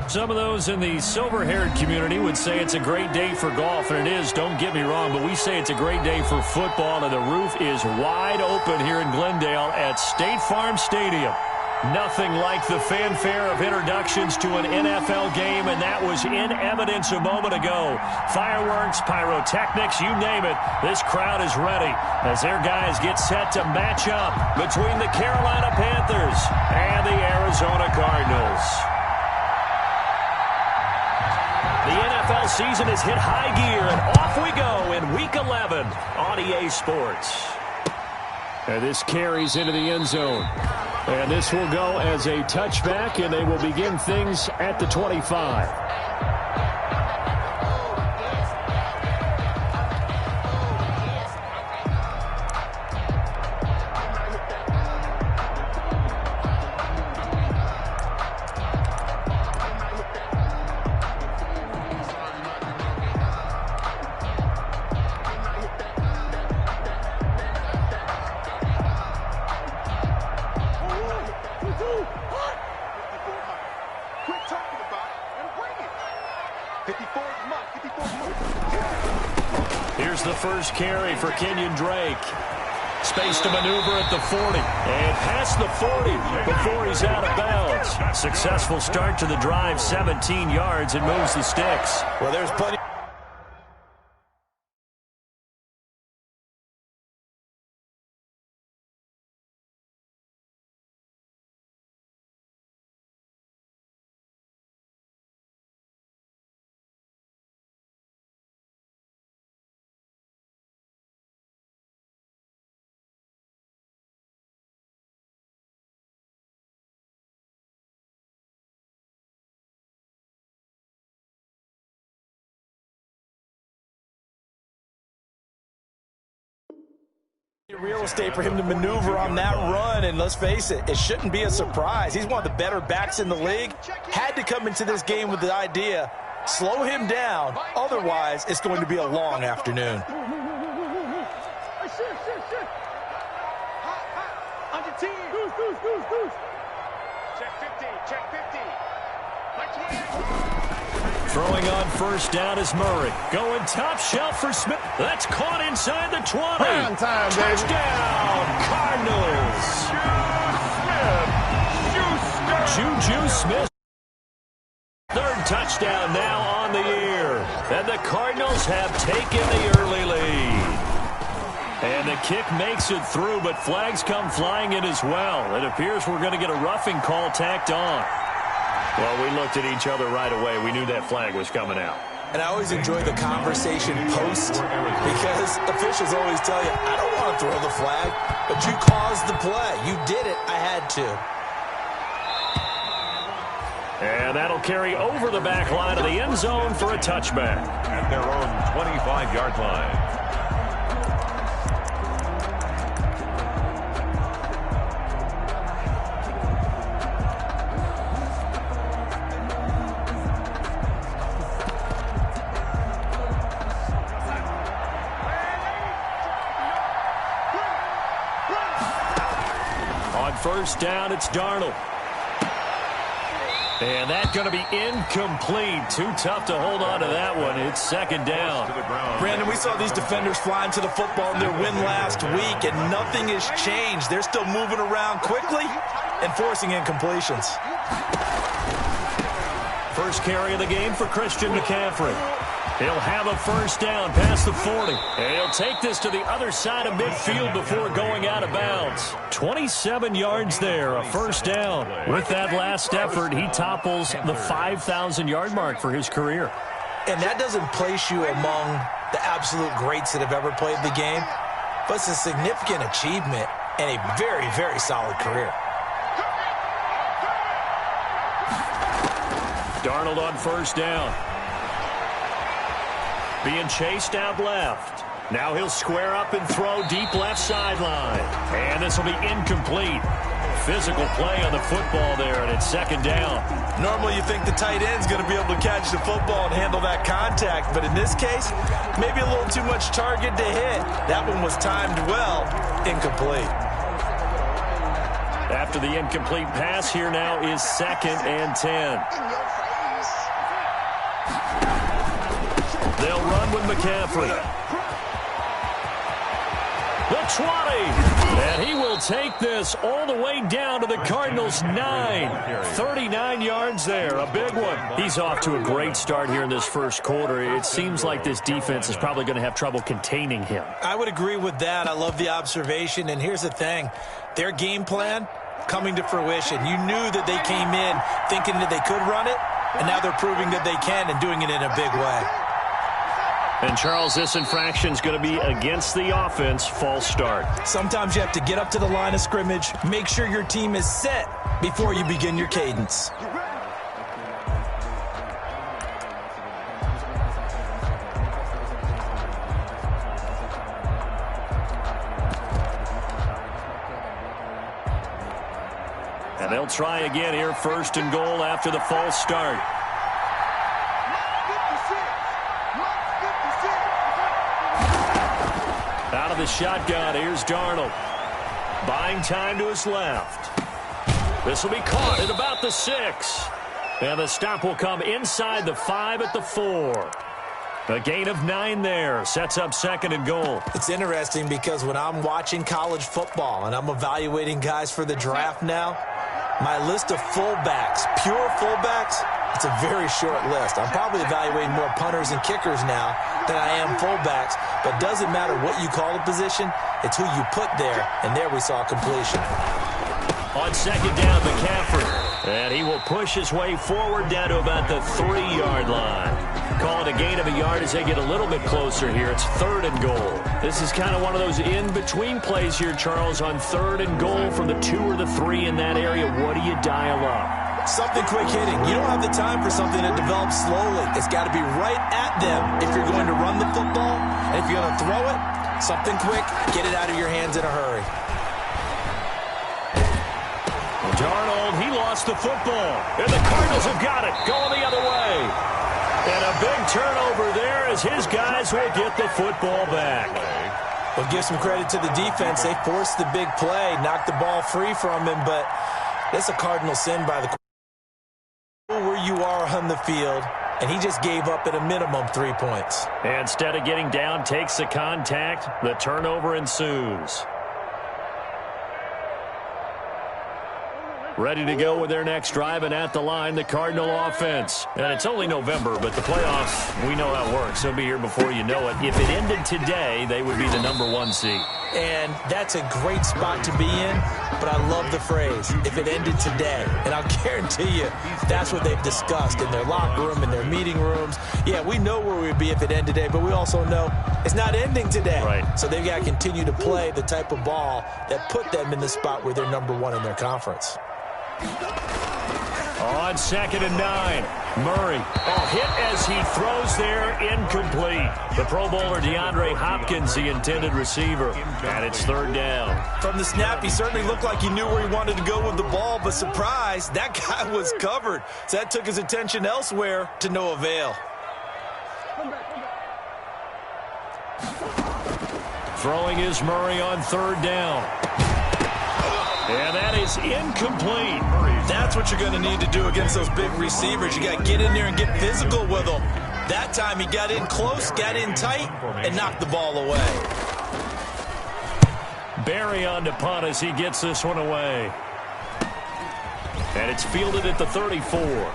Some of those in the silver-haired community would say it's a great day for golf, and it is, don't get me wrong, but we say it's a great day for football, and the roof is wide open here in Glendale at State Farm Stadium. Nothing like the fanfare of introductions to an NFL game, and that was in evidence a moment ago. Fireworks, pyrotechnics, you name it, this crowd is ready as their guys get set to match up between the Carolina Panthers and the Arizona Cardinals. The NFL season has hit high gear, and off we go in Week 11 on EA Sports. And this carries into the end zone. And this will go as a touchback, and they will begin things at the 25. Here's the first carry for Kenyon Drake. Space to maneuver at the 40. And past the 40 before he's out of bounds. Successful start to the drive, 17 yards, and moves the sticks. Well, there's plenty. Real estate for him to maneuver on that run, and let's face it, it shouldn't be a surprise. He's one of the better backs in the league. Had to come into this game with the idea, slow him down, otherwise it's going to be a long afternoon. Throwing on first down is Murray. Going top shelf for Smith. That's caught inside the 20. Prime time, baby. Touchdown, Cardinals. Juju Smith. Third touchdown now on the year. And the Cardinals have taken the early lead. And the kick makes it through, but flags come flying in as well. It appears we're going to get a roughing call tacked on. Well, we looked at each other right away. We knew that flag was coming out. And I always enjoy the conversation post because officials always tell you, I don't want to throw the flag, but you caused the play. You did it. I had to. And that'll carry over the back line of the end zone for a touchback. At their own 25-yard line. First down, it's Darnold. And that's going to be incomplete. Too tough to hold on to that one. It's second down. Brandon, we saw these defenders flying to the football in their win last week, and nothing has changed. They're still moving around quickly and forcing incompletions. First carry of the game for Christian McCaffrey. He'll have a first down past the 40. And he'll take this to the other side of midfield before going out of bounds. 27 yards there, a first down. With that last effort, he topples the 5,000-yard mark for his career. And that doesn't place you among the absolute greats that have ever played the game, but it's a significant achievement and a very, very solid career. Darnold on first down. Being chased out left. Now he'll square up and throw deep left sideline. And this will be incomplete. Physical play on the football there, and it's second down. Normally you think the tight end's going to be able to catch the football and handle that contact, but in this case, maybe a little too much target to hit. That one was timed well, incomplete. After the incomplete pass, here now is 2nd and 10. They'll run with McCaffrey. The 20. And he will take this all the way down to the Cardinals' 9. 39 yards there, a big one. He's off to a great start here in this first quarter. It seems like this defense is probably going to have trouble containing him. I would agree with that. I love the observation. And here's the thing. Their game plan coming to fruition. You knew that they came in thinking that they could run it, and now they're proving that they can and doing it in a big way. And, Charles, this infraction is going to be against the offense, false start. Sometimes you have to get up to the line of scrimmage, make sure your team is set before you begin your cadence. And they'll try again here, first and goal after the false start. Out of the shotgun, here's Darnold. Buying time to his left. This will be caught at about the 6. And the stop will come inside the 5 at the 4. A gain of 9 there. Sets up second and goal. It's interesting because when I'm watching college football and I'm evaluating guys for the draft now, my list of fullbacks, pure fullbacks, it's a very short list. I'm probably evaluating more punters and kickers now than I am fullbacks, but doesn't matter what you call a position, it's who you put there, and there we saw completion. On second down, McCaffrey. And he will push his way forward down to about the 3-yard line. Call it a gain of a yard as they get a little bit closer here. It's third and goal. This is kind of one of those in-between plays here, Charles, on third and goal from the 2 or the 3 in that area. What do you dial up? Something quick hitting. You don't have the time for something that develops slowly. It's got to be right at them if you're going to run the football. And if you're going to throw it, something quick, get it out of your hands in a hurry. Darnold, he lost the football. And the Cardinals have got it, going the other way. And a big turnover there as his guys will get the football back. Well, give some credit to the defense. They forced the big play, knocked the ball free from him, but that's a cardinal sin by the where you are on the field, and he just gave up at a minimum 3 points. And instead of getting down, takes the contact. The turnover ensues. Ready to go with their next drive, and at the line, the Cardinal offense. And it's only November, but the playoffs, we know how it works. They'll be here before you know it. If it ended today, they would be the #1 seed. And that's a great spot to be in, but I love the phrase, if it ended today. And I'll guarantee you, that's what they've discussed in their locker room, in their meeting rooms. Yeah, we know where we'd be if it ended today, but we also know it's not ending today. Right. So they've got to continue to play the type of ball that put them in the spot where they're #1 in their conference. On second and 9, Murray. Hit as he throws there, incomplete. The Pro Bowler DeAndre Hopkins, the intended receiver. And it's third down. From the snap, he certainly looked like he knew where he wanted to go with the ball, but surprise, that guy was covered. So that took his attention elsewhere to no avail. Throwing is Murray on third down. And that is incomplete. That's what you're going to need to do against those big receivers. You got to get in there and get physical with them. That time he got in close, got in tight, and knocked the ball away. Barry on to punt as he gets this one away. And it's fielded at the 34.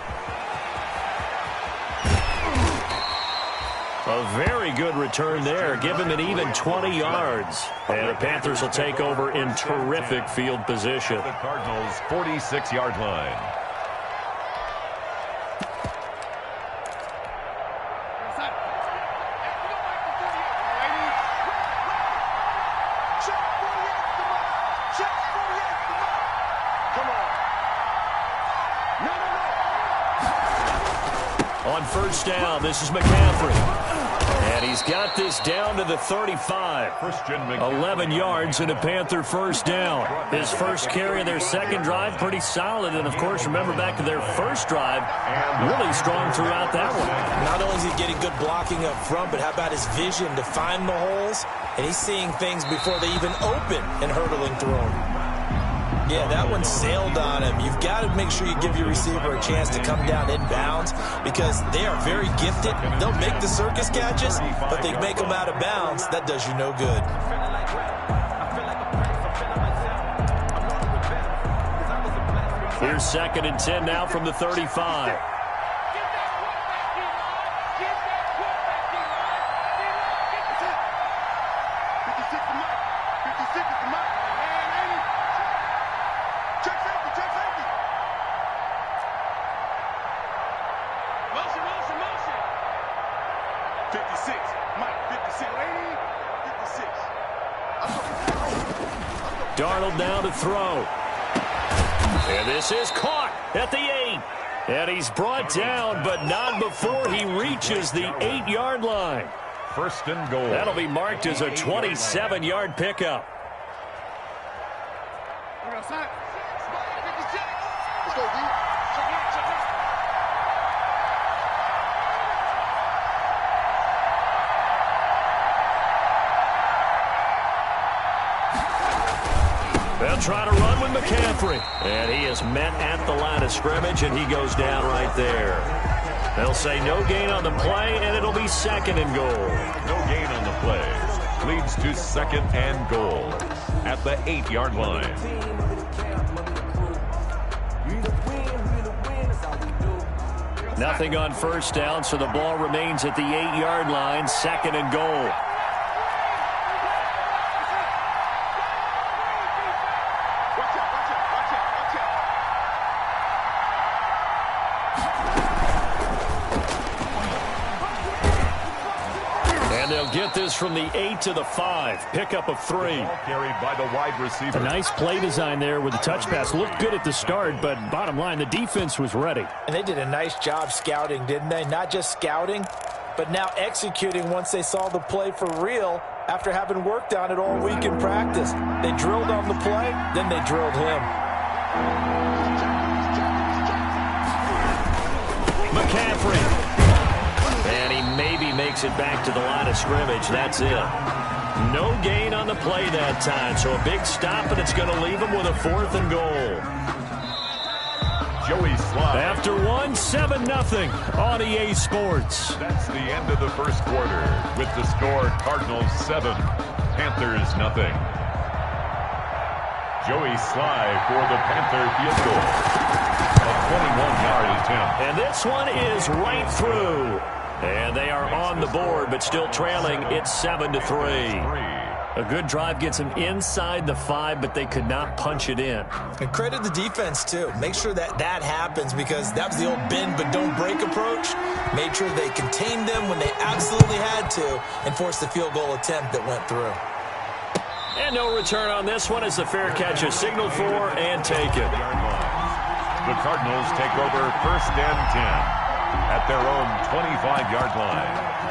A very good return there. Give him an even 20 yards. And the Panthers will take over in terrific field position. The Cardinals' 46-yard line. On first down, this is McCaffrey. And he's got this down to the 35. 11 yards and a Panther first down. His first carry of their second drive, pretty solid. And, of course, remember back to their first drive, really strong throughout that one. Not only is he getting good blocking up front, but how about his vision to find the holes? And he's seeing things before they even open and hurtling through them. Yeah, that one sailed on him. You've got to make sure you give your receiver a chance to come down inbounds because they are very gifted. They'll make the circus catches, but they make them out of bounds. That does you no good. Here's 2nd and 10 now from the 35. Darnold now to throw. And this is caught at the 8. And he's brought down, but not before he reaches the 8-yard line. 1st and goal. That'll be marked as a 27-yard pickup. They'll try to run with McCaffrey. And he is met at the line of scrimmage, and he goes down right there. They'll say no gain on the play, and it'll be 2nd and goal. No gain on the play. Leads to 2nd and goal at the 8-yard line. Nothing on 1st down, so the ball remains at the 8-yard line, 2nd and goal. Get this from the 8 to the 5. Pickup of 3. Carried by the wide receiver. A nice play design there with the touch pass. Looked good at the start, but bottom line, the defense was ready. And they did a nice job scouting, didn't they? Not just scouting, but now executing once they saw the play for real after having worked on it all week in practice. They drilled on the play, then they drilled him. McCaffrey. And he maybe makes it back to the line of scrimmage. That's it. No gain on the play that time. So a big stop, and it's going to leave him with a 4th and goal. Joey Sly. After 7-0 on EA Sports. That's the end of the 1st quarter with the score Cardinals 7, Panthers 0. Joey Sly for the Panther field goal. A 21-yard attempt. And this one is right through. And they are on the board, but still trailing. It's 7-3. A good drive gets them inside the 5, but they could not punch it in. And credit the defense, too. Make sure that happens because that was the old bend but don't break approach. Made sure they contained them when they absolutely had to and forced the field goal attempt that went through. And no return on this one as the fair catch is signaled for and taken. The Cardinals take over 1st and 10. At their own 25-yard line.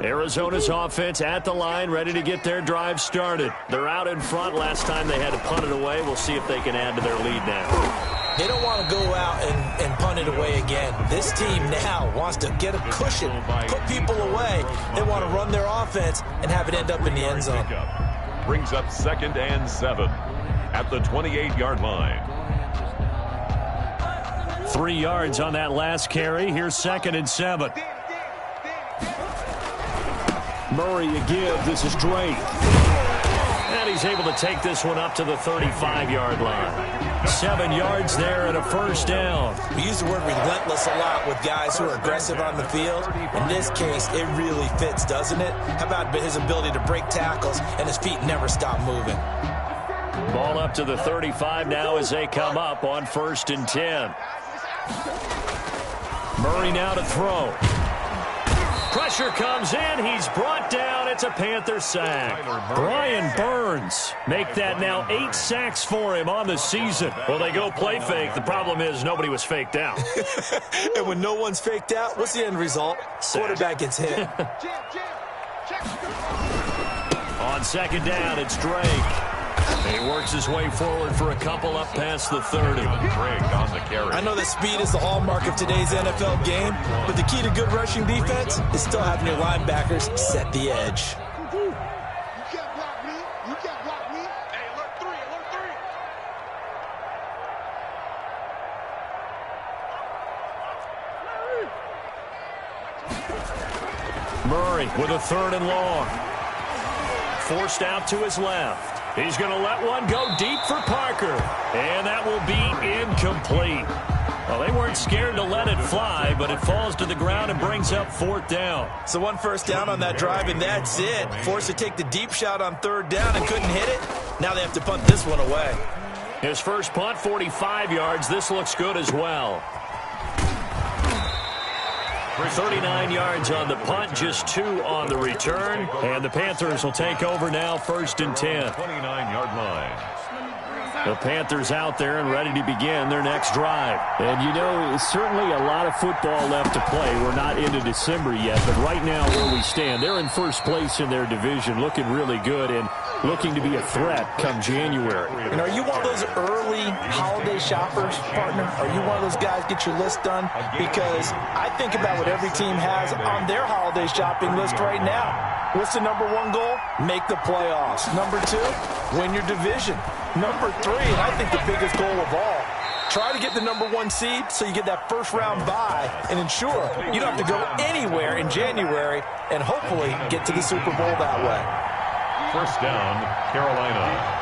Arizona's offense at the line, ready to get their drive started. They're out in front. Last time they had to punt it away. We'll see if they can add to their lead now. They don't want to go out and punt it away again. This team now wants to get a cushion, put people away. They want to run their offense and have it end up in the end zone. Brings up 2nd and 7 at the 28-yard line. 3 yards on that last carry. Here's 2nd and 7. Murray a give. This is Drake. And he's able to take this one up to the 35-yard line. 7 yards there and a 1st down. We use the word relentless a lot with guys who are aggressive on the field. In this case, it really fits, doesn't it? How about his ability to break tackles and his feet never stop moving? Ball up to the 35 now as they come up on 1st and 10. Murray now to throw. Pressure comes in. He's brought down. It's a Panther sack. Brian Burns make that now 8 sacks for him on the season. Well, they go play fake. The problem is nobody was faked out. And when no one's faked out, what's the end result? Quarterback gets hit. On 2nd down, it's Drake. He works his way forward for a couple up past the 30. Craig on the carry. I know that speed is the hallmark of today's NFL game, but the key to good rushing defense is still having your linebackers set the edge. Murray with a 3rd and long. Forced out to his left. He's going to let one go deep for Parker. And that will be incomplete. Well, they weren't scared to let it fly, but it falls to the ground and brings up 4th down. So 1 first down on that drive, and that's it. Forced to take the deep shot on 3rd down and couldn't hit it. Now they have to punt this one away. His first punt, 45 yards. This looks good as well. 39 yards on the punt, just 2 on the return. And the Panthers will take over now, 1st and 10. 29-yard line. The Panthers out there and ready to begin their next drive. And, you know, certainly a lot of football left to play. We're not into December yet, but right now where we stand, they're in first place in their division, looking really good and looking to be a threat come January. And are you one of those early holiday shoppers, partner? Are you one of those guys get your list done? Because I think about what every team has on their holiday shopping list right now. What's the number 1 goal? Make the playoffs. Number 2, win your division. Number 3, and I think the biggest goal of all, try to get the number 1 seed so you get that first-round bye and ensure you don't have to go anywhere in January and hopefully get to the Super Bowl that way. First down, Carolina.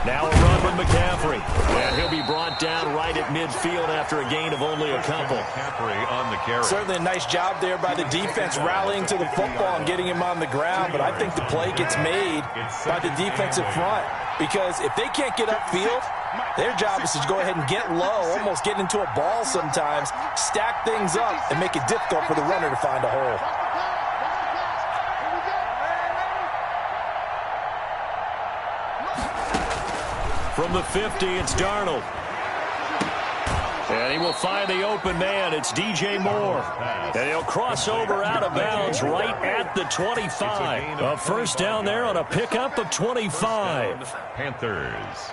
Now a run with McCaffrey. And he'll be brought down right at midfield after a gain of only a couple. McCaffrey on the carry. Certainly a nice job there by the defense rallying to the football and getting him on the ground, but I think the play gets made by the defensive front because if they can't get upfield, their job is to go ahead and get low, almost get into a ball sometimes, stack things up, and make it difficult for the runner to find a hole. From the 50, it's Darnold. And he will find the open man. It's DJ Moore. And he'll cross over out of bounds right at the 25. A first down there on a pickup of 25. Panthers.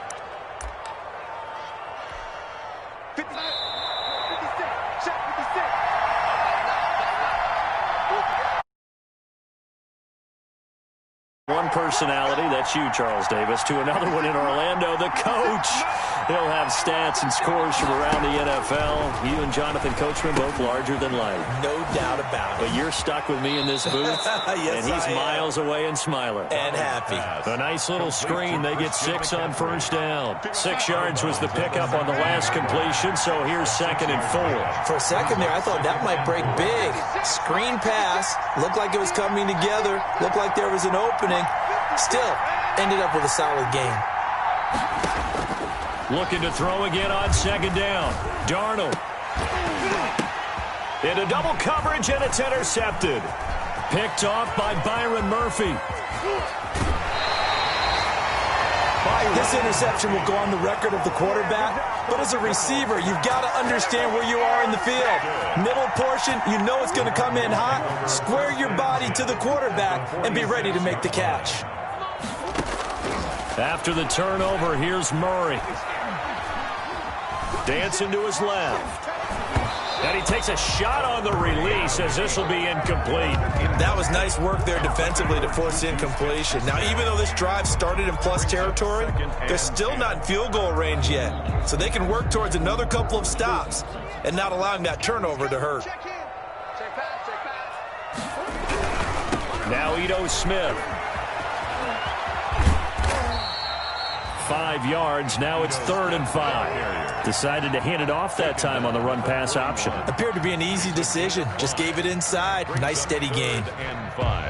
1 personality, that's you, Charles Davis, to another one in Orlando, the coach. He'll have stats and scores from around the NFL. You and Jonathan Coachman both larger than life. No doubt about it. But you're stuck with me in this booth, yes, and he's miles away and smiling. And happy. A nice little screen. They get 6 on first down. 6 yards was the pickup on the last completion, so here's 2nd and 4. For a second there, I thought that might break big. Screen pass. Looked like it was coming together. Looked like there was an opening. Still, ended up with a solid game. Looking to throw again on 2nd down. Darnold. Into double coverage, and it's intercepted. Picked off by Byron Murphy. This interception will go on the record of the quarterback, but as a receiver, you've got to understand where you are in the field. Middle portion, you know it's going to come in hot. Square your body to the quarterback and be ready to make the catch. After the turnover, here's Murray. Dancing to his left. And he takes a shot on the release as this will be incomplete. That was nice work there defensively to force incompletion. Now, even though this drive started in plus territory, they're still not in field goal range yet. So they can work towards another couple of stops and not allowing that turnover to hurt. Now Ito Smith. 5 yards. Now it's 3rd and 5. Decided to hand it off that time on the run-pass option. Appeared to be an easy decision. Just gave it inside. Nice, steady gain. And 5.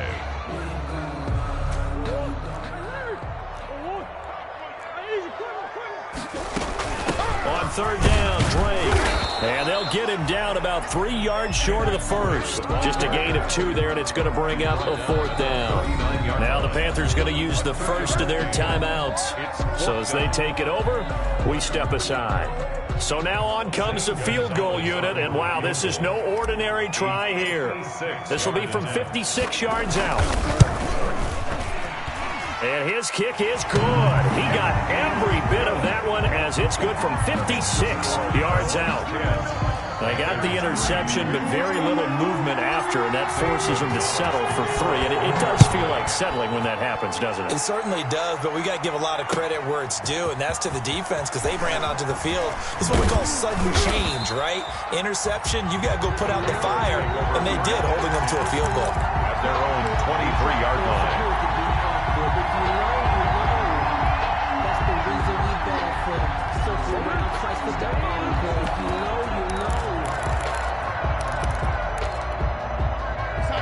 On 3rd down, Drake. And they'll get him down about 3 yards short of the first. Just a gain of 2 there, and it's going to bring up a 4th down. Now the Panthers going to use the first of their timeouts. So as they take it over, we step aside. So now on comes the field goal unit, and wow, this is no ordinary try here. This will be from 56 yards out. And his kick is good. He got every bit of that one as it's good from 56 yards out. They got the interception, but very little movement after, and that forces them to settle for 3. And it does feel like settling when that happens, doesn't it? It certainly does, but we got to give a lot of credit where it's due, and that's to the defense because they ran onto the field. This is what we call sudden change, right? Interception, you got to go put out the fire, and they did, holding them to a field goal. At their own 23-yard line.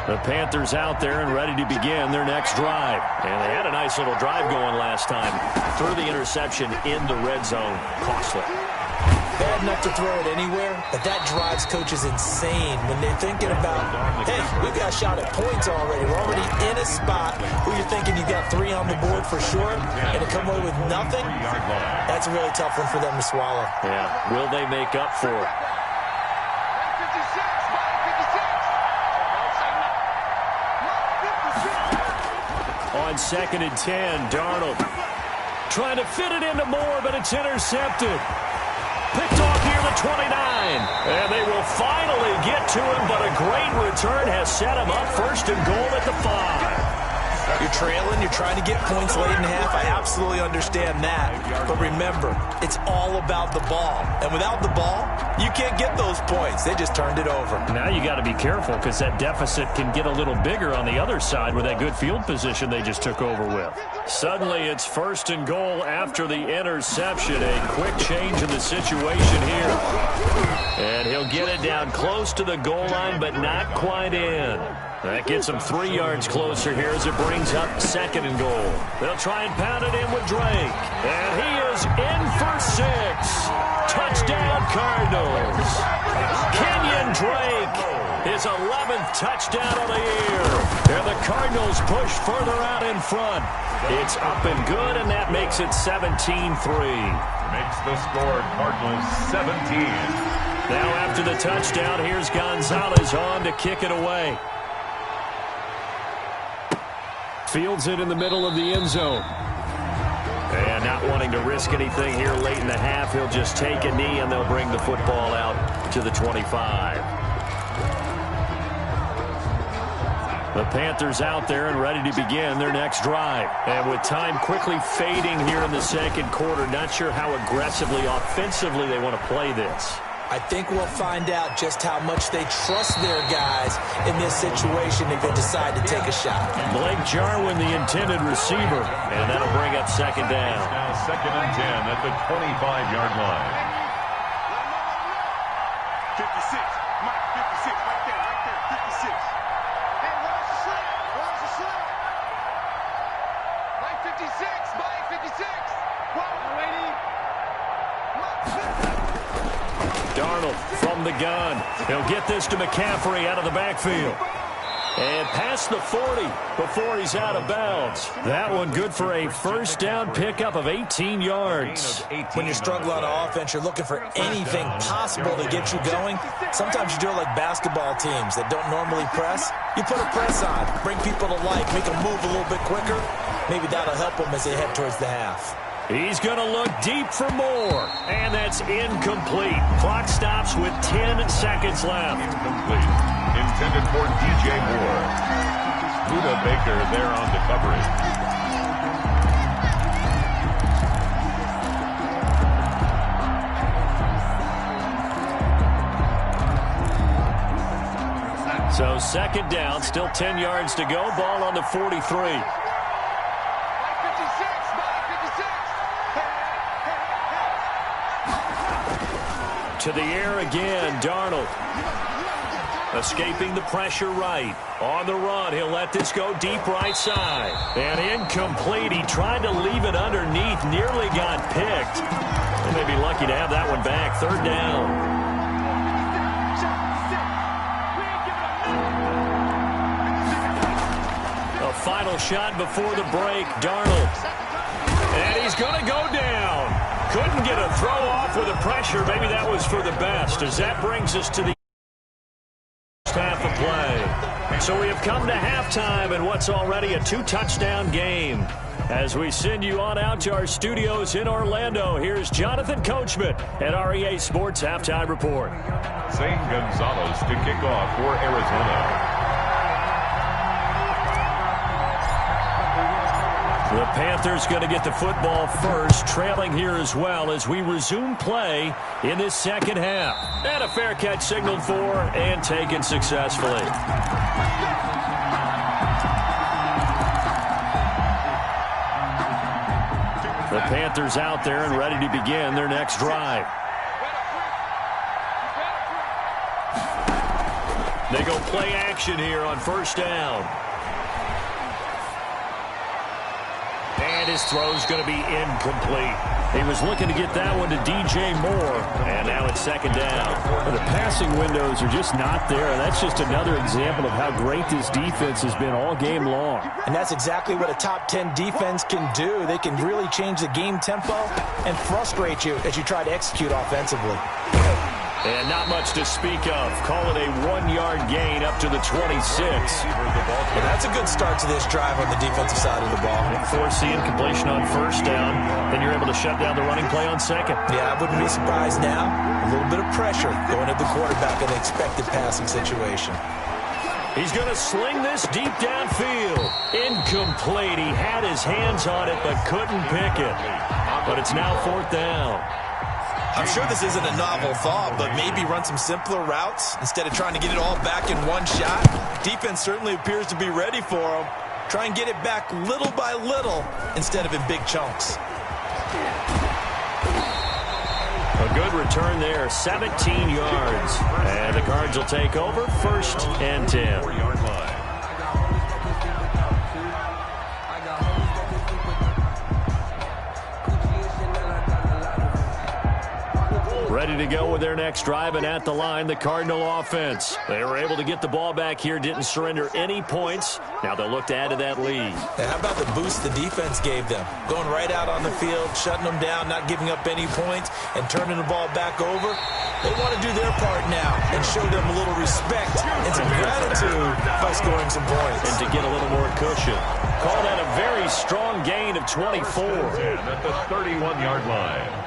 The Panthers out there and ready to begin their next drive. And they had a nice little drive going last time. Threw the interception in the red zone. Costly. Bad enough to throw it anywhere, but that drives coaches insane when they're thinking about, hey, we've got a shot at points already. We're already in a spot where you're thinking you got 3 on the board for sure, and to come away with nothing, that's a really tough one for them to swallow. Yeah, will they make up for it? On 2nd and 10, Darnold trying to fit it into Moore, but it's intercepted. Picked off near the 29. And they will finally get to him, but a great return has set him up 1st and goal at the 5. You're trailing, you're trying to get points late in half. I absolutely understand that. But remember, it's all about the ball. And without the ball, you can't get those points. They just turned it over. Now you got to be careful because that deficit can get a little bigger on the other side with that good field position they just took over with. Suddenly it's 1st and goal after the interception. A quick change in the situation here. And he'll get it down close to the goal line, but not quite in. That gets him 3 yards closer here as it brings up 2nd and goal. They'll try and pound it in with Drake. And he is in for 6. Touchdown, Cardinals. Kenyon Drake, his 11th touchdown of the year. And the Cardinals push further out in front. It's up and good, and that makes it 17-3. Makes the score Cardinals 17. Now after the touchdown, here's Gonzalez on to kick it away. Fields it in the middle of the end zone. And not wanting to risk anything here late in the half, he'll just take a knee and they'll bring the football out to the 25. The Panthers out there and ready to begin their next drive. And with time quickly fading here in the 2nd quarter, not sure how aggressively, offensively they want to play this. I think we'll find out just how much they trust their guys in this situation if they decide to take a shot. Blake Jarwin, the intended receiver, and that'll bring up 2nd down. Now 2nd and 10 at the 25-yard line. 56, Mike, 56, right there, 56. Hey, where's the slip? Where's the slip? Mike, 56, Mike, 56. Whoa, lady. Darnold from the gun. He'll get this to McCaffrey out of the backfield. And past the 40 before he's out of bounds. That one good for a 1st down pickup of 18 yards. When you struggle on offense, you're looking for anything possible to get you going. Sometimes you do it like basketball teams that don't normally press. You put a press on, bring people to life, make them move a little bit quicker. Maybe that'll help them as they head towards the half. He's going to look deep for more. And that's incomplete. Clock stops with 10 seconds left. Incomplete. Intended for DJ Moore. Luda Baker there on the coverage. So 2nd down, still 10 yards to go. Ball on the 43. To the air again, Darnold. Escaping the pressure right. On the run, he'll let this go deep right side. And incomplete. He tried to leave it underneath. Nearly got picked. They may be lucky to have that one back. 3rd down. final shot before the break. Darnold. And he's going to go down. Couldn't get a throw off with the pressure. Maybe that was for the best, as that brings us to the half of play. So we have come to halftime in what's already a 2-touchdown game. As we send you on out to our studios in Orlando, here's Jonathan Coachman at REA Sports Halftime Report. Zane Gonzalez to kick off for Arizona. The Panthers going to get the football first, trailing here as well as we resume play in this second half. And a fair catch signaled for and taken successfully. The Panthers out there and ready to begin their next drive. They go play action here on first down. And his throw's going to be incomplete. He was looking to get that one to DJ Moore, and now it's second down. Well, the passing windows are just not there, and that's just another example of how great this defense has been all game long. And that's exactly what a top 10 defense can do. They can really change the game tempo and frustrate you as you try to execute offensively. And not much to speak of. Call it a 1-yard gain up to the 26. And that's a good start to this drive on the defensive side of the ball. And force the incompletion on first down. Then you're able to shut down the running play on second. Yeah, I wouldn't be surprised now. A little bit of pressure going at the quarterback in the expected passing situation. He's going to sling this deep downfield. Incomplete. He had his hands on it but couldn't pick it. But it's now fourth down. I'm sure this isn't a novel thought, but maybe run some simpler routes instead of trying to get it all back in one shot. Defense certainly appears to be ready for him. Try and get it back little by little instead of in big chunks. A good return there, 17 yards. And the Cards will take over, first and 10. 4-yard line. Ready to go with their next drive, and at the line, the Cardinal offense. They were able to get the ball back here, didn't surrender any points. Now they'll look to add to that lead. And how about the boost the defense gave them? Going right out on the field, shutting them down, not giving up any points, and turning the ball back over. They want to do their part now and show them a little respect and some gratitude by scoring some points. And to get a little more cushion. Call that a very strong gain of 24. And at the 31-yard line.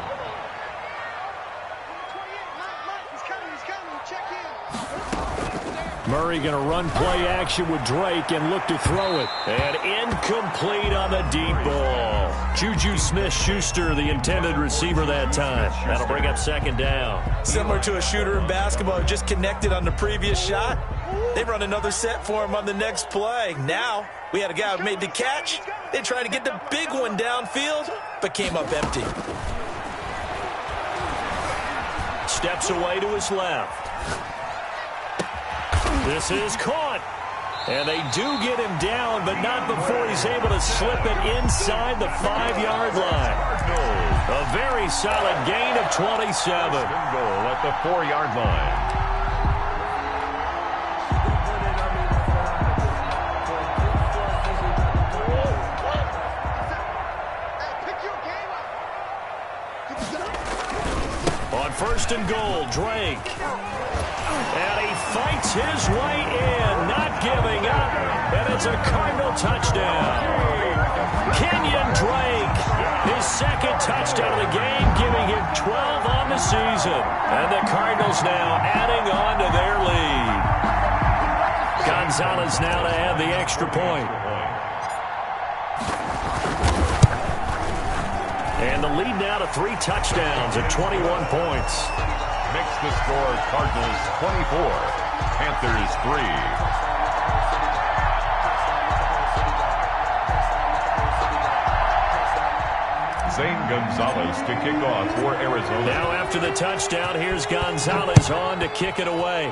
Murray going to run play action with Drake and look to throw it. And incomplete on the deep ball. Juju Smith-Schuster, the intended receiver that time. That'll bring up second down. Similar to a shooter in basketball who just connected on the previous shot. They run another set for him on the next play. Now, we had a guy who made the catch. They tried to get the big one downfield, but came up empty. Steps away to his left. This is caught. And they do get him down, but not before he's able to slip it inside the 5-yard line. A very solid gain of 27. Goal at the 4-yard line. On first and goal, Drake. And he fights his way in, not giving up. And it's a Cardinal touchdown. Kenyon Drake, his second touchdown of the game, giving him 12 on the season. And the Cardinals now adding on to their lead. Gonzalez now to add the extra point. And the lead now to 3 touchdowns at 21 points. Makes the score Cardinals 24, Panthers 3. Zane Gonzalez to kick off for Arizona. Now after the touchdown, here's Gonzalez on to kick it away.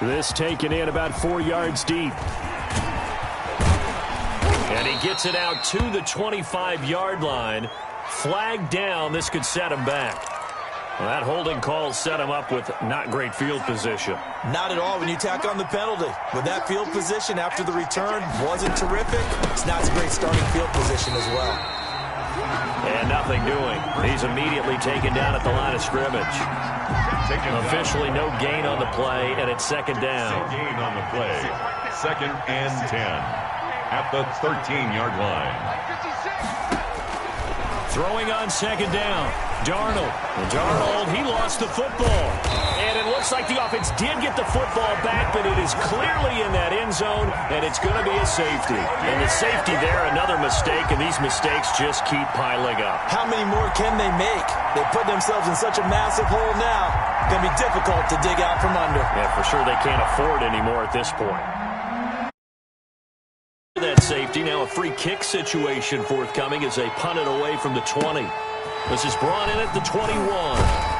This taken in about 4 yards deep. And he gets it out to the 25-yard line. Flag down. This could set him back. Well, that holding call set him up with not great field position. Not at all when you tack on the penalty. With that field position after the return wasn't terrific, it's not a great starting field position as well. And nothing doing. He's immediately taken down at the line of scrimmage. Officially no gain on the play, and it's second down. No gain on the play. 2nd and 10 at the 13-yard line. Throwing on second down. Darnold, he lost the football. And it looks like the offense did get the football back, but it is clearly in that end zone, and it's going to be a safety. And the safety there, another mistake, and these mistakes just keep piling up. How many more can they make? They put themselves in such a massive hole now. Going to be difficult to dig out from under. Yeah, for sure they can't afford anymore at this point. That safety, now a free kick situation forthcoming as they punt it away from the 20. This is brought in at the 21.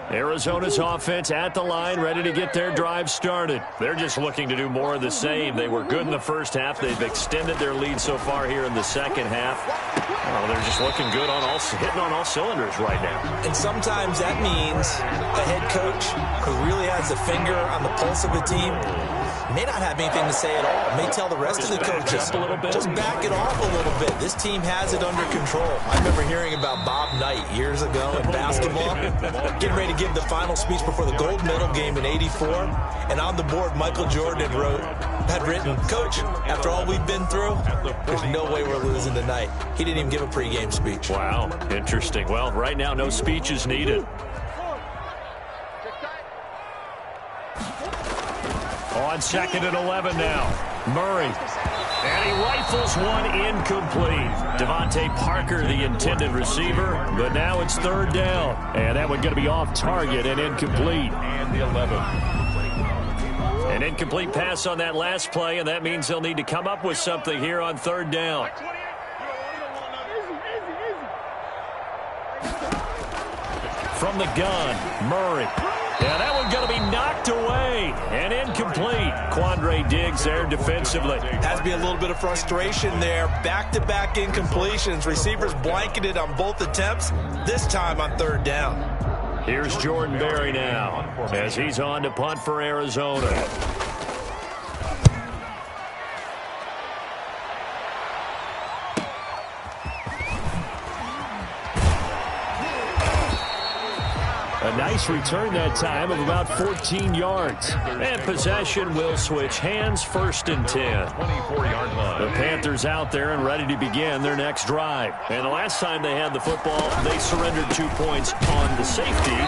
Arizona's offense at the line, ready to get their drive started. They're just looking to do more of the same. They were good in the first half. They've extended their lead so far here in the second half. Oh, they're just looking good on hitting on all cylinders right now. And sometimes that means a head coach who really has a finger on the pulse of a team may not have anything to say at all. May tell the rest of the coaches, just back it off a little bit. This team has it under control. I remember hearing about Bob Knight years ago in basketball, getting ready to give the final speech before the gold medal game in '84. And on the board, Michael Jordan had written, "Coach, after all we've been through, there's no way we're losing tonight." He didn't even give a pregame speech. Wow, interesting. Well, right now, no speech is needed. On 2nd and 11 now. Murray. And he rifles one incomplete. Devontae Parker, the intended receiver, but now it's 3rd down. And that one going to be off target and incomplete. And the 11. An incomplete pass on that last play, and that means they'll need to come up with something here on 3rd down. From the gun, Murray. Yeah, that one going to be knocked away and incomplete. Quandre Diggs there defensively. Has to be a little bit of frustration there. Back-to-back incompletions. Receivers blanketed on both attempts, this time on 3rd down. Here's Jordan Berry now as he's on to punt for Arizona. A nice return that time of about 14 yards. And possession will switch hands, 1st and 10. 24-yard line. The Panthers out there and ready to begin their next drive. And the last time they had the football, they surrendered 2 points on the safety.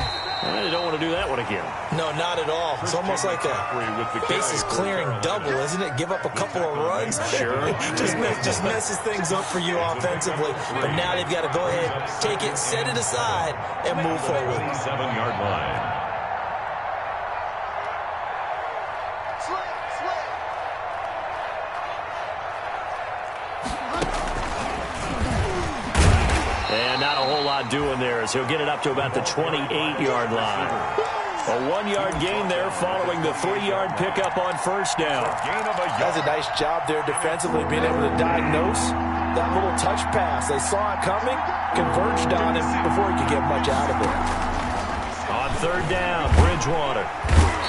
And they don't want to do that one again. No, not at all. It's almost like a bases clearing double, isn't it? Give up a couple of runs. Sure. just messes things up for you offensively. But now they've got to go ahead, take it, set it aside, and move forward. 7-yard line. And not a whole lot doing there as he'll get it up to about the 28-yard line. A 1-yard gain there following the 3-yard pickup on 1st down. Does a nice job there defensively, being able to diagnose that little touch pass. They saw it coming, converged on him before he could get much out of it. On 3rd down, Bridgewater.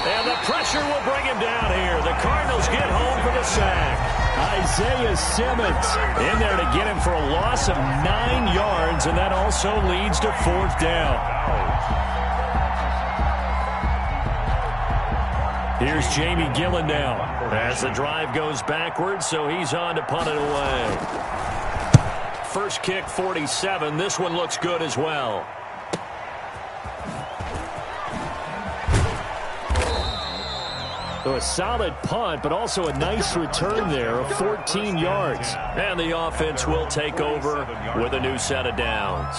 And the pressure will bring him down here. The Cardinals get home for the sack. Isaiah Simmons in there to get him for a loss of 9 yards, and that also leads to 4th down. Here's Jamie Gillen now as the drive goes backwards, so he's on to punt it away. First kick, 47. This one looks good as well. So a solid punt, but also a nice return there of 14 yards. And the offense will take over with a new set of downs.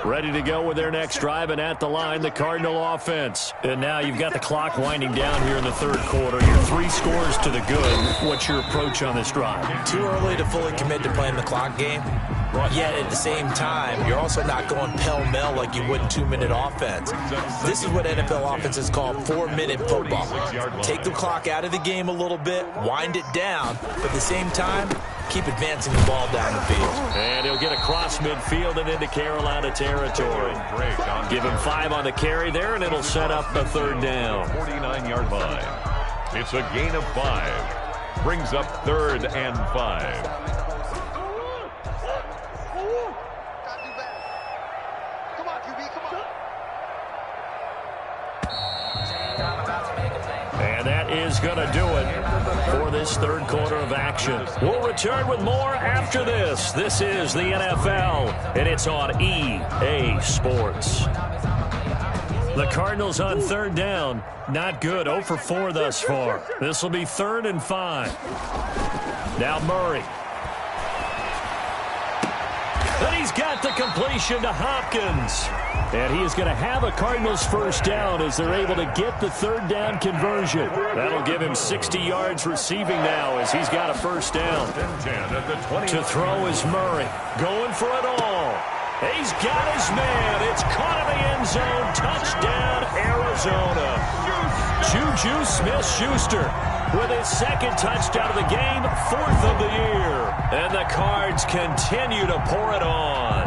ready to go with their next drive, and at the line, the Cardinal offense. And now you've got the clock winding down here in the third quarter. You're 3 scores to the good. What's your approach on this drive? Too early to fully commit to playing the clock game. Yet at the same time, you're also not going pell-mell like you would in 2-minute offense. This is what NFL offenses call 4-minute football. Take the clock out of the game a little bit, wind it down, but at the same time, keep advancing the ball down the field. And he'll get across midfield and into Carolina territory. Give him 5 on the carry there, and it'll set up a third down. 49-yard line. It's a gain of 5. Brings up 3rd and 5. And that is going to do it for this third quarter of action. We'll return with more after this. This is the NFL, and it's on EA Sports. The Cardinals on third down. Not good. 0 for 4 thus far. This will be 3rd and 5. Now Murray. And he's got the completion to Hopkins. And he is going to have a Cardinals first down as they're able to get the third down conversion. That'll give him 60 yards receiving now as he's got a first down. To throw is Murray. Going for it all. He's got his man. It's caught in the end zone. Touchdown, Arizona. Juju Smith-Schuster with his 2nd touchdown of the game, 4th of the year. And the Cards continue to pour it on.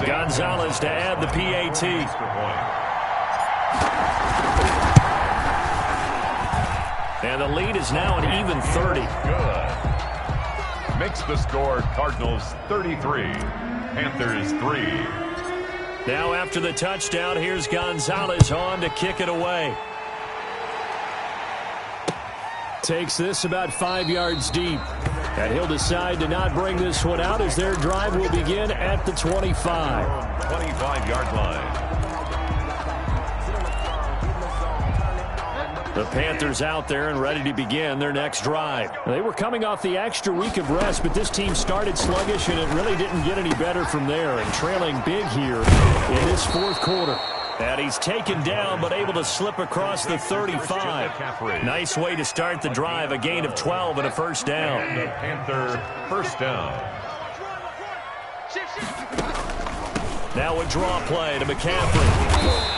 Gonzalez to add the PAT. And the lead is now an even 30. Good. Makes the score Cardinals 33, Panthers 3. Now after the touchdown, here's Gonzalez on to kick it away. Takes this about 5 yards deep. And he'll decide to not bring this one out as their drive will begin at the 25. 25-yard line. The Panthers out there and ready to begin their next drive. They were coming off the extra week of rest, but this team started sluggish, and it really didn't get any better from there. And trailing big here in this fourth quarter. And he's taken down, but able to slip across the 35. Nice way to start the drive, a gain of 12 and a first down. And the Panther first down. Now a draw play to McCaffrey.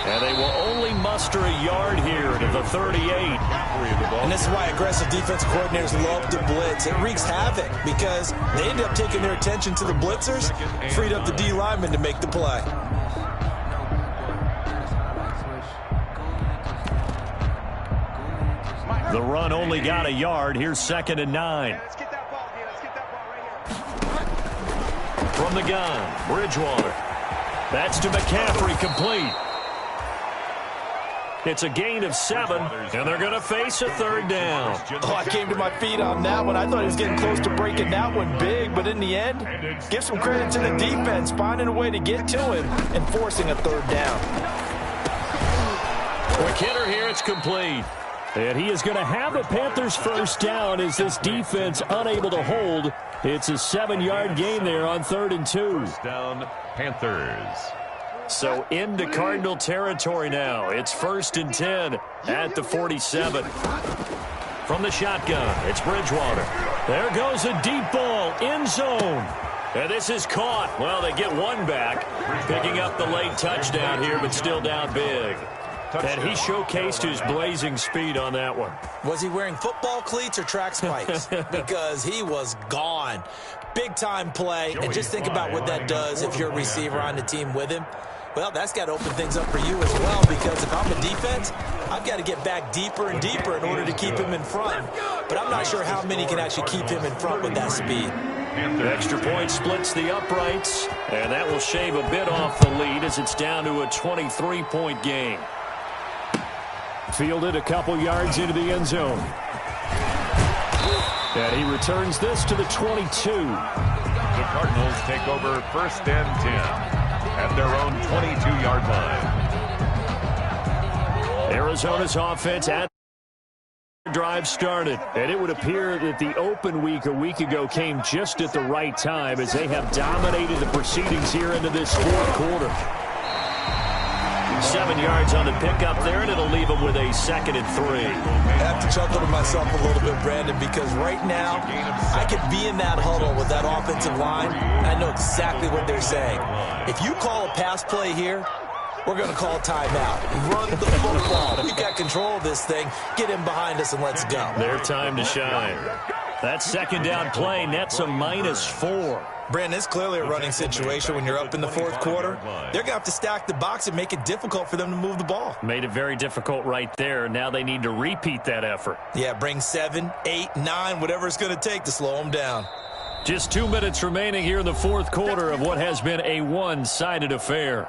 And they will only muster a yard here to the 38. And this is why aggressive defensive coordinators love to blitz. It wreaks havoc because they end up taking their attention to the blitzers, freed up the D lineman to make the play. The run only got a yard. Here's 2nd and 9. Let's get that ball here. Let's get that ball right here. From the gun, Bridgewater. That's to McCaffrey, complete. It's a gain of 7, and they're going to face a third down. Oh, I came to my feet on that one. I thought he was getting close to breaking that one big, but in the end, give some credit to the defense, finding a way to get to him and forcing a third down. Quick hitter here, it's complete. And he is going to have the Panthers first down as this defense unable to hold. It's a 7-yard gain there on 3rd and 2. First down, Panthers. So into Cardinal territory now. It's 1st and 10 at the 47. From the shotgun, it's Bridgewater. There goes a deep ball, end zone. And this is caught. Well, they get one back, picking up the late touchdown here, but still down big. And he showcased his blazing speed on that one. Was he wearing football cleats or track spikes? Because he was gone. Big-time play. And just think about what that does if you're a receiver on the team with him. Well, that's got to open things up for you as well, because if I'm a defense, I've got to get back deeper and deeper in order to keep him in front. But I'm not sure how many can actually keep him in front with that speed. The extra point splits the uprights, and that will shave a bit off the lead as it's down to a 23-point game. Fielded a couple yards into the end zone. And he returns this to the 22. The Cardinals take over 1st and 10 at their own 22-yard line. Arizona's offense at drive started. And it would appear that the open week a week ago came just at the right time as they have dominated the proceedings here into this fourth quarter. 7 yards on the pickup there, and it'll leave them with a 2nd and 3. I have to chuckle to myself a little bit, Brandon, because right now I could be in that huddle with that offensive line. I know exactly what they're saying. If you call a pass play here, we're going to call a timeout. Run the football. We've got control of this thing. Get in behind us and let's go. Their time to shine. That 2nd down play nets a -4. Brandon, it's clearly a running situation when you're up in the fourth quarter. They're going to have to stack the box and make it difficult for them to move the ball. Made it very difficult right there. Now they need to repeat that effort. Yeah, bring 7, 8, 9, whatever it's going to take to slow them down. Just 2 minutes remaining here in the fourth quarter of what has been a one-sided affair.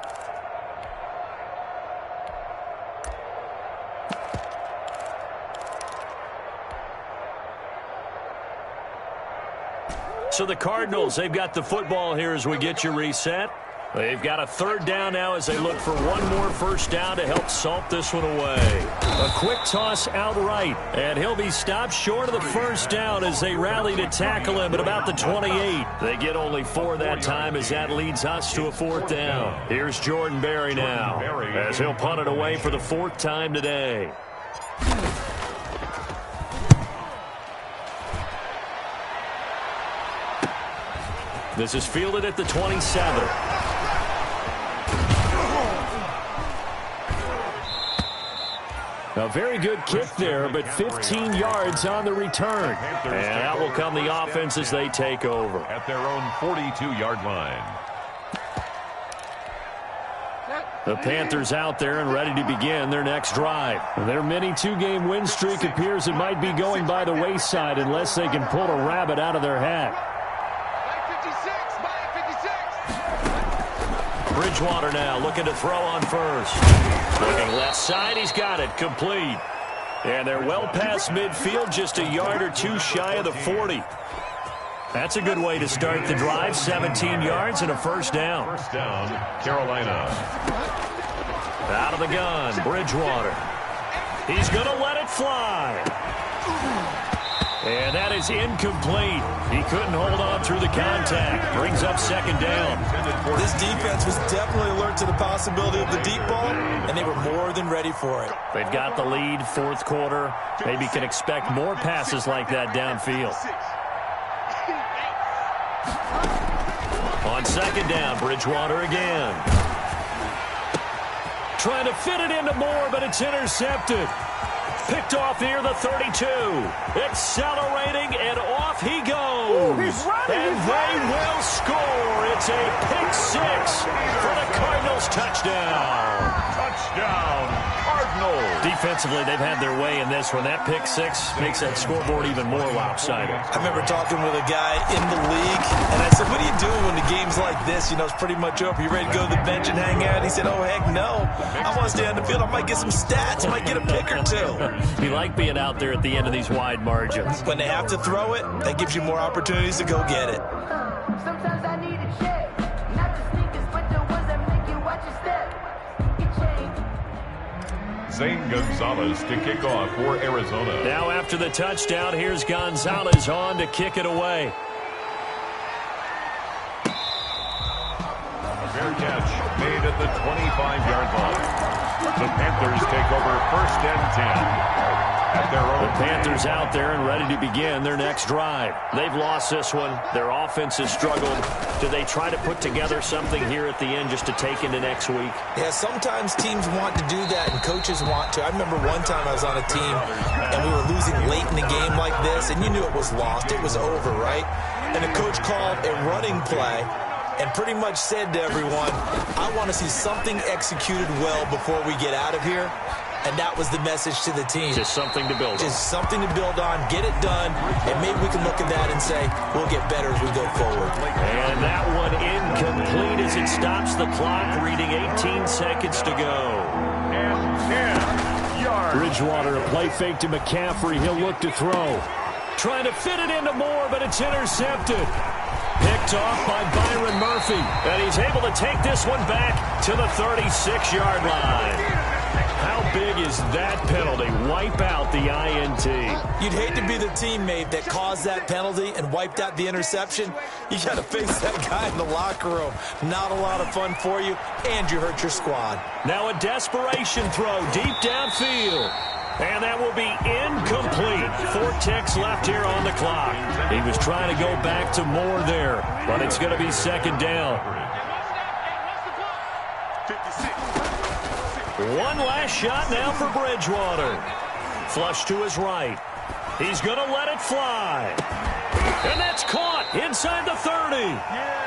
So the Cardinals, they've got the football here as we get you reset. They've got a 3rd down now as they look for one more first down to help salt this one away. A quick toss outright, and he'll be stopped short of the first down as they rally to tackle him at about the 28. They get only 4 that time as that leads us to a 4th down. Here's Jordan Berry now as he'll punt it away for the 4th time today. This is fielded at the 27. A very good kick there, but 15 yards on the return. And out will come the offense as they take over. At their own 42-yard line. The Panthers out there and ready to begin their next drive. Their mini 2-game win streak appears it might be going by the wayside unless they can pull a rabbit out of their hat. Bridgewater now looking to throw on first. Looking left side, he's got it, complete. And they're well past midfield, just a yard or 2 shy of the 40. That's a good way to start the drive, 17 yards and a first down. First down, Carolina. Out of the gun, Bridgewater. He's going to let it fly. And that is incomplete. He couldn't hold on through the contact. Brings up 2nd down. This defense was definitely alert to the possibility of the deep ball, and they were more than ready for it. They've got the lead, 4th quarter. Maybe can expect more passes like that downfield. On 2nd down, Bridgewater again. Trying to fit it into Moore, but it's intercepted. Picked off near the 32. Accelerating, and off he goes. And they will score. It's a pick 6 for the Cardinals touchdown. Touchdown, Cardinals. Defensively, they've had their way in this one. That pick 6 makes that scoreboard even more lopsided. I remember talking with a guy in the league, and I said, what are you doing when the game's like this? You know, it's pretty much over. You ready to go to the bench and hang out? He said, oh, heck no. I want to stay on the field. I might get some stats. I might get a pick or 2. You like being out there at the end of these wide margins. When they have to throw it, that gives you more opportunities to go get it. Sometimes I need a check, not the sneakers, but the ones that make you watch your step. Zane Gonzalez to kick off for Arizona. Now after the touchdown, here's Gonzalez on to kick it away. A fair catch made at the 25-yard line. The Panthers take over 1st and 10. At their own. The Panthers out there and ready to begin their next drive. They've lost this one. Their offense has struggled. Do they try to put together something here at the end just to take into next week? Yeah, sometimes teams want to do that and coaches want to. I remember one time I was on a team and we were losing late in the game like this, and you knew it was lost. It was over, right? And the coach called a running play and pretty much said to everyone, I want to see something executed well before we get out of here. And that was the message to the team. Just something to build on. Just something to build on, get it done, and maybe we can look at that and say, we'll get better as we go forward. And that one incomplete as it stops the clock, reading 18 seconds to go. And 10 yards. Bridgewater, a play fake to McCaffrey. He'll look to throw. Trying to fit it into Moore, but it's intercepted. Picked off by Byron Murphy. And he's able to take this one back to the 36-yard line. How big is that penalty? Wipe out the INT. You'd hate to be the teammate that caused that penalty and wiped out the interception. You got to face that guy in the locker room. Not a lot of fun for you, and you hurt your squad. Now a desperation throw deep downfield. And that will be incomplete. 4 ticks left here on the clock. He was trying to go back to more there, but it's going to be second down. 1 last shot now for Bridgewater. Flush to his right. He's going to let it fly. And that's caught inside the 30.